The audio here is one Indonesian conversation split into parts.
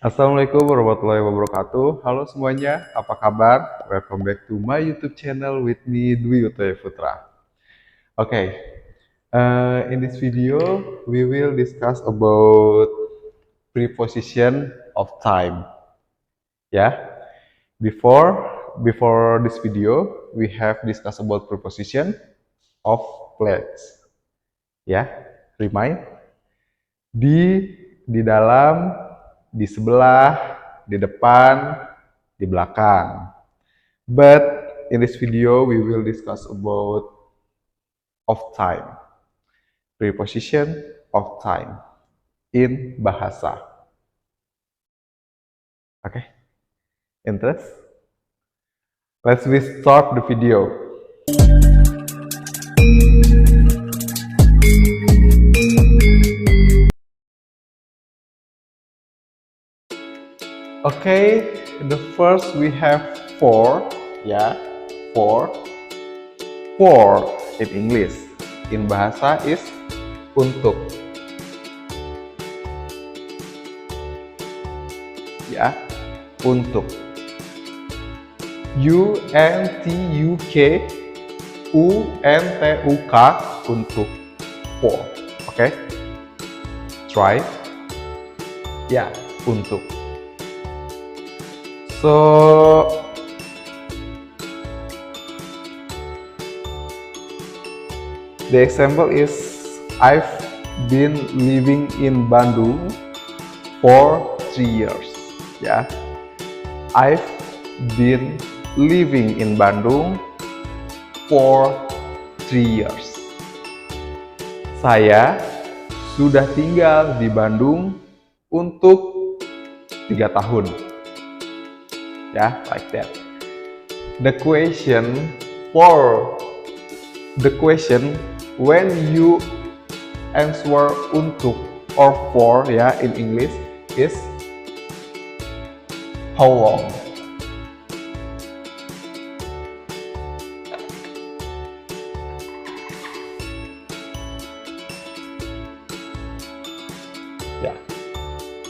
Assalamualaikum warahmatullahi wabarakatuh. Halo semuanya, apa kabar? Welcome back to my YouTube channel with me Dwi Utoya Putra. Okay, in this video we will discuss about preposition of time. Yeah, before this video we have discussed about preposition of place. Ya, remind di dalam, di sebelah, di depan, di belakang. But in this video we will discuss about of time. Preposition of time in bahasa. Okay? Interest? Let's start the video. Okay, the first we have for, ya, for in English. In bahasa is untuk. Ya, untuk. U-N-T-U-K untuk. For. Okay? Try. Ya, untuk. So, the example is I've been living in Bandung for 3 years. Ya, I've been living in Bandung for 3 years. Saya sudah tinggal di Bandung untuk 3 tahun. Ya, like that. The question when you answer untuk or for, ya, in English is how long. Ya,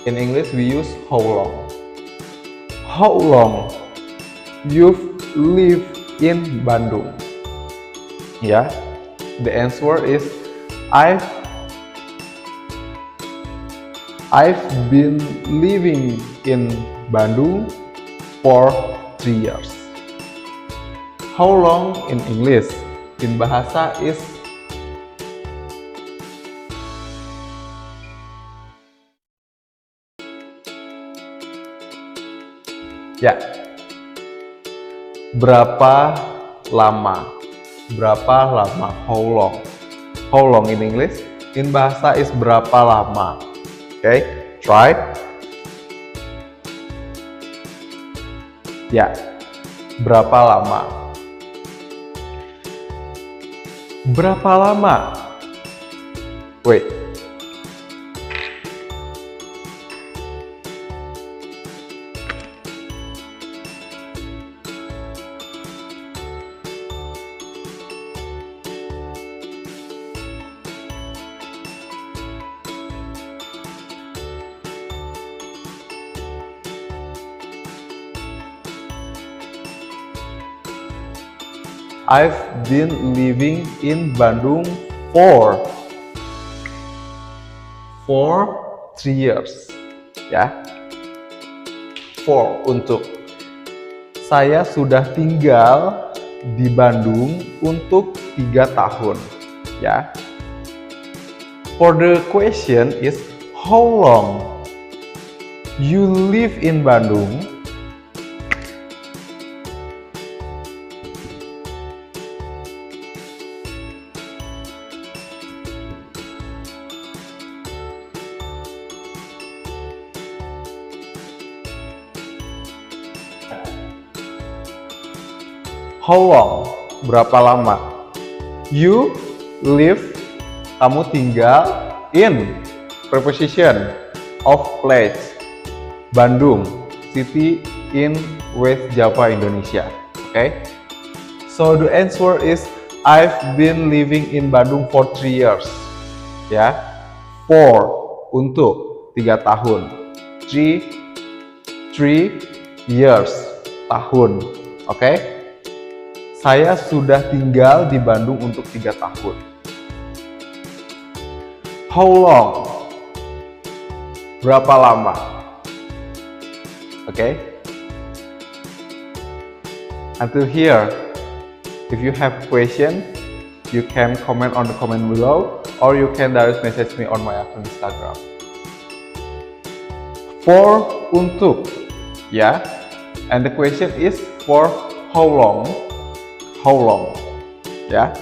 in English we use how long. How long you've lived in Bandung? Yeah, the answer is I've been living in Bandung for 3 years. How long in English? In bahasa is ya, berapa lama? Berapa lama? How long? How long in English? In bahasa is berapa lama? Okay, try. Ya, berapa lama? Berapa lama? Wait. I've been living in Bandung for 3 years. Ya, for untuk. Saya sudah tinggal di Bandung untuk 3 tahun. Ya. For the question is how long you live in Bandung? How long? Berapa lama? You live, kamu tinggal in preposition of place. Bandung, city in West Java, Indonesia. Okay? So the answer is I've been living in Bandung for 3 years. Ya. For untuk 3 tahun. 3 3 years, tahun. Oke? Saya sudah tinggal di Bandung untuk 3 tahun. How long? Berapa lama? Oke? Until here, if you have question, you can comment on the comment below, or you can direct message me on my account Instagram. For, untuk, ya. And the question is for how long? How long? Ya.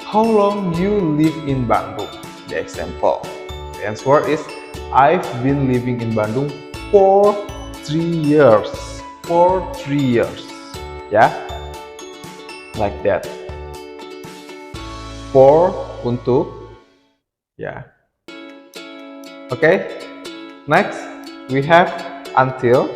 How long you live in Bandung? The example. The answer is I've been living in Bandung for 3 years. For 3 years. Ya. Like that. For, untuk, ya. Okay. Next, we have until.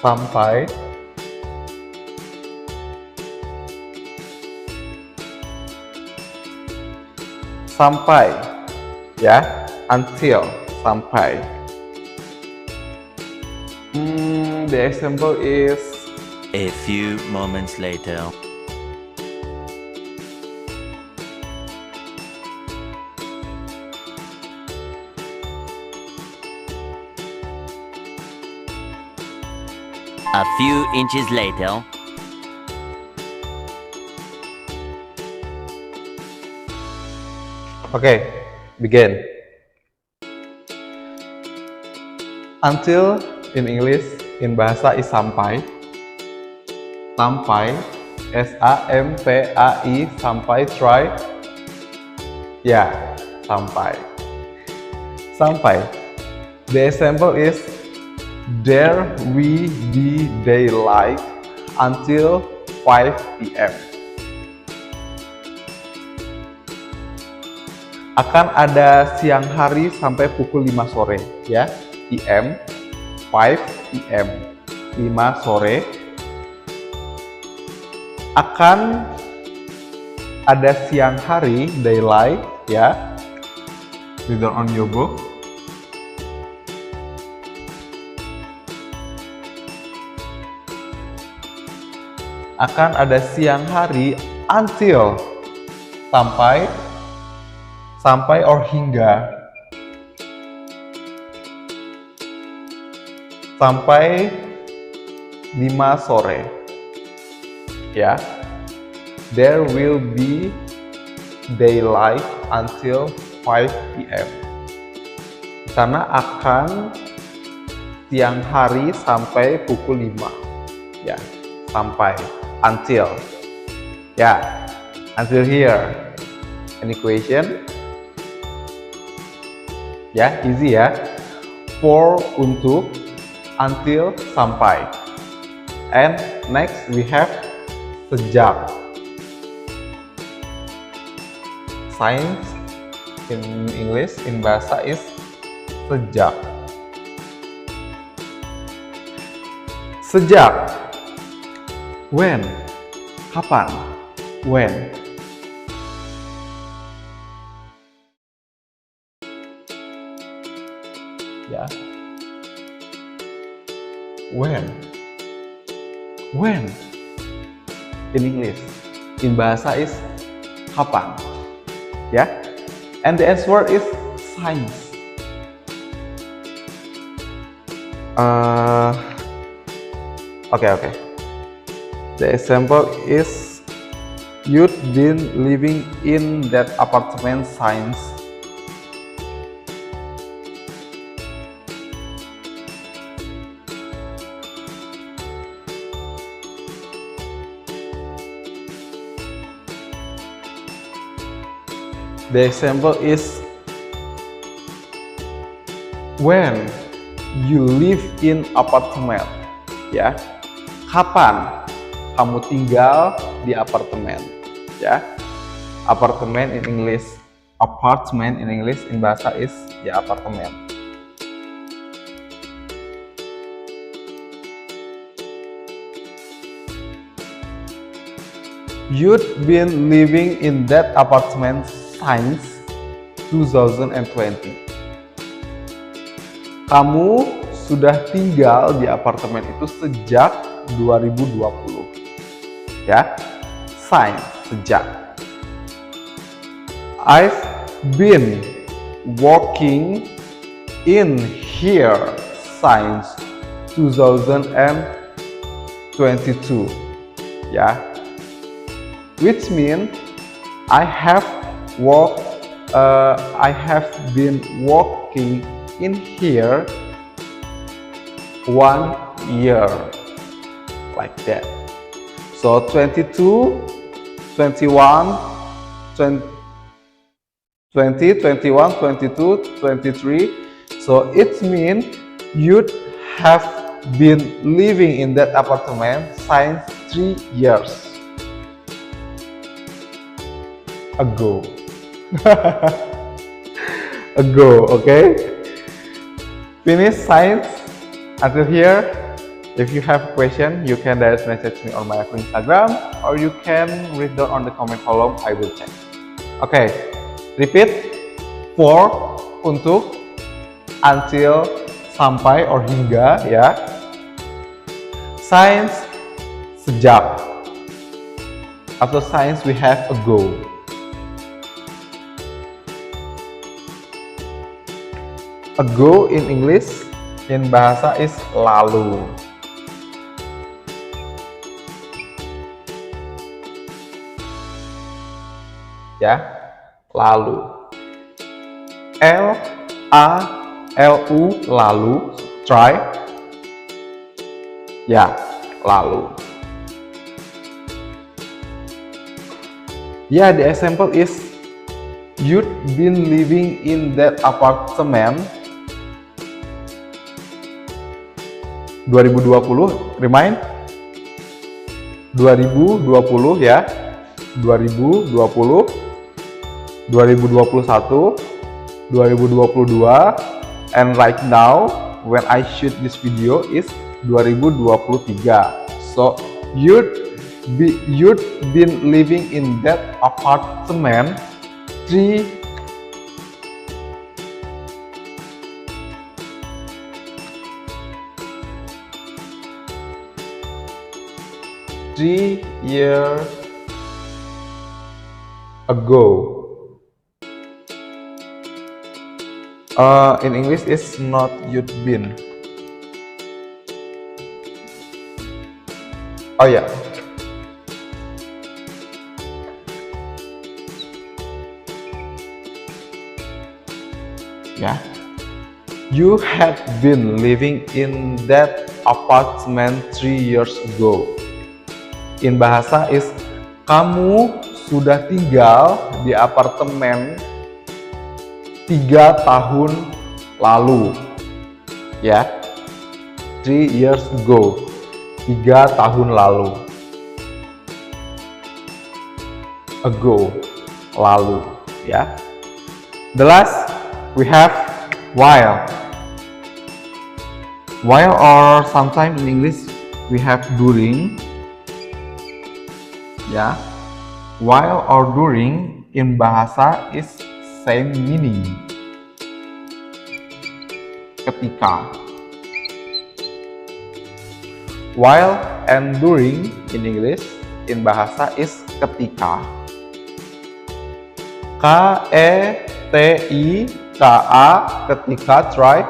Sampai. Sampai, ya, until, sampai. The example is a few moments later. A few inches later. Okay, begin. Until in English, in bahasa is sampai. Sampai, S-A-M-P-A-I, sampai, try. Ya, sampai. Sampai. The example is there will be daylight until 5 p.m. Akan ada siang hari sampai pukul 5 sore, ya. PM, 5 PM, 5 sore. Akan ada siang hari, daylight, ya. Read on your book. Akan ada siang hari until, sampai or hingga, sampai 5 sore, ya. There will be daylight until 5 p.m. Di sana akan siang hari sampai pukul 5, ya. Sampai, until, ya. Until here. Any question? Ya, easy ya. For, untuk, until, sampai. And next we have sejak. Since in English, in bahasa is sejak. Sejak. When? Kapan? When? Ya. When? When? In English, in bahasa is kapan? Ya. And the answer is since. Okay. The example is you've been living in that apartment since. The example is when you live in apartment. Ya. Kapan kamu tinggal di apartemen, ya. Apartemen in English, apartment in English, in bahasa is ya apartemen. You've been living in that apartment since 2020. Kamu sudah tinggal di apartemen itu sejak 2020. Ya, since, sejak. I've been working in here since 2022. Ya, which means I have been working in here 1 year, like that. So 22, 21, 20, 21, 22, 23. So it means you have been living in that apartment since 3 years ago. Okay? Finish science until here. If you have a question, you can direct message me on my Instagram, or you can read down on the comment column. I will check. Okay, repeat for untuk, until, sampai or hingga, ya. Science, sejak. After science we have ago. Ago in English, in bahasa is lalu. Ya, lalu. L-A-L-U, lalu. Try. Ya, lalu. Ya, the example is you've been living in that apartment 2020, remind 2020 ya, 2020, 2021, 2022, and right now when I shoot this video is 2023. So you'd been living in that apartment 3 years ago. In English is not you'd been. Oh ya. Ya. You had been living in that apartment 3 years ago. In bahasa is kamu sudah tinggal di apartemen 3 tahun lalu. Ya. 3 years ago. 3 tahun lalu. Ago, lalu, ya. The last we have while. While, or sometimes in English we have during. Ya, while or during in bahasa is same meaning. Ketika. While and during in English in bahasa is ketika. Ketika, ketika, try.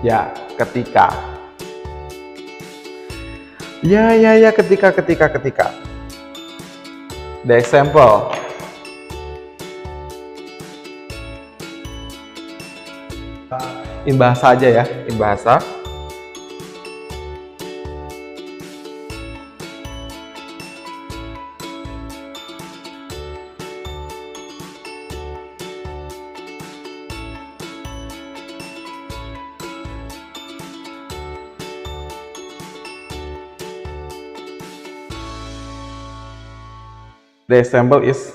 Ya, ketika. Ya, ketika. The example. In bahasa aja ya, in bahasa. The example is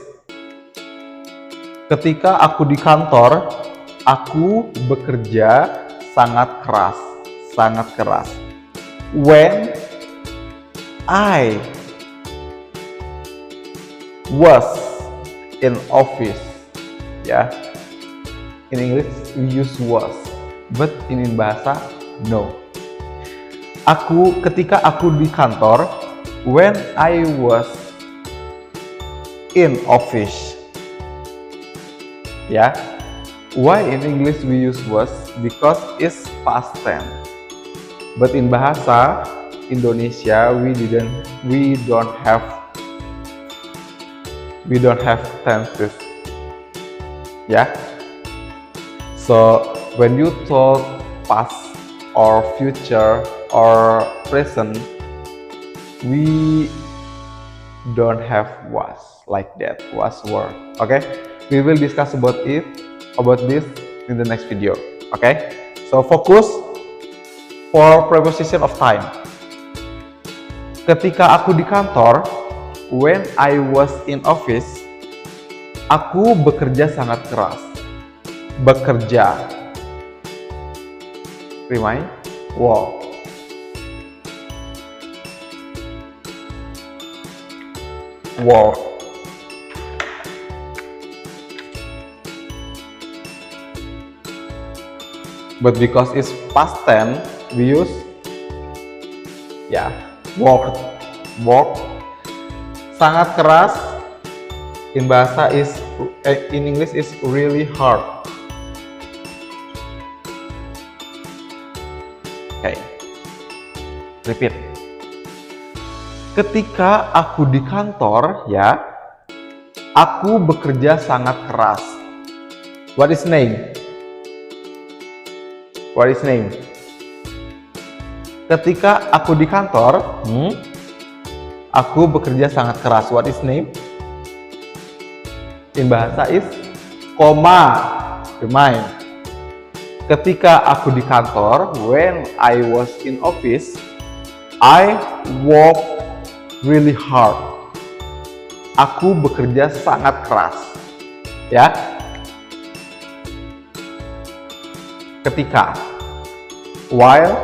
ketika aku di kantor, aku bekerja sangat keras. When I was in office. Ya. In English we use was, but in bahasa no. Ketika aku di kantor, when I was in office. Ya. Why in English we use was? Because it's past tense. But in bahasa Indonesia we don't have tenses. Ya. So when you talk past or future or present, we don't have was like that, was word. Okay, we will discuss about this in the next video. Okay, so focus for preposition of time. Ketika aku di kantor, when I was in office, aku bekerja sangat keras. Bekerja. Remind, walk. Walk. But because it's past tense, we use walk. Walk. Sangat keras. In English is really hard. Okay. Repeat. Ketika aku di kantor, aku bekerja sangat keras. What is name? What is name? Ketika aku di kantor, aku bekerja sangat keras. What is name? In bahasa is koma. Remind. Ketika aku di kantor, when I was in office, I work really hard. Aku bekerja sangat keras. Ya. Ketika. While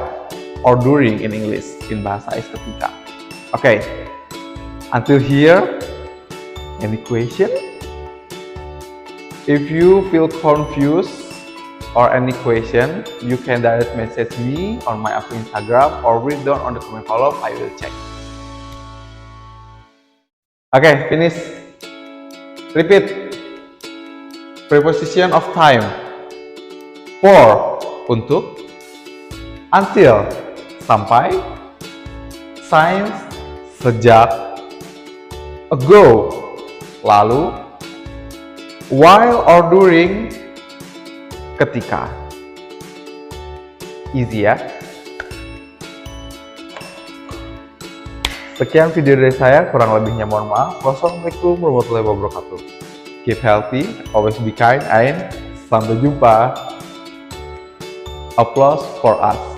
or during in English. In bahasa is ketika. Okay. Until here, any question? If you feel confused or any question, you can direct message me on my akun Instagram or read down on the comment column. I will check. Okay, finish. Repeat. Preposition of time. For, untuk. Until, sampai. Since, sejak. Ago, lalu. While or during, ketika. Easy ya. Sekian video dari saya, kurang lebihnya mohon maaf. Wassalamualaikum warahmatullahi wabarakatuh. Keep healthy, always be kind, and sampai jumpa. Applause for us.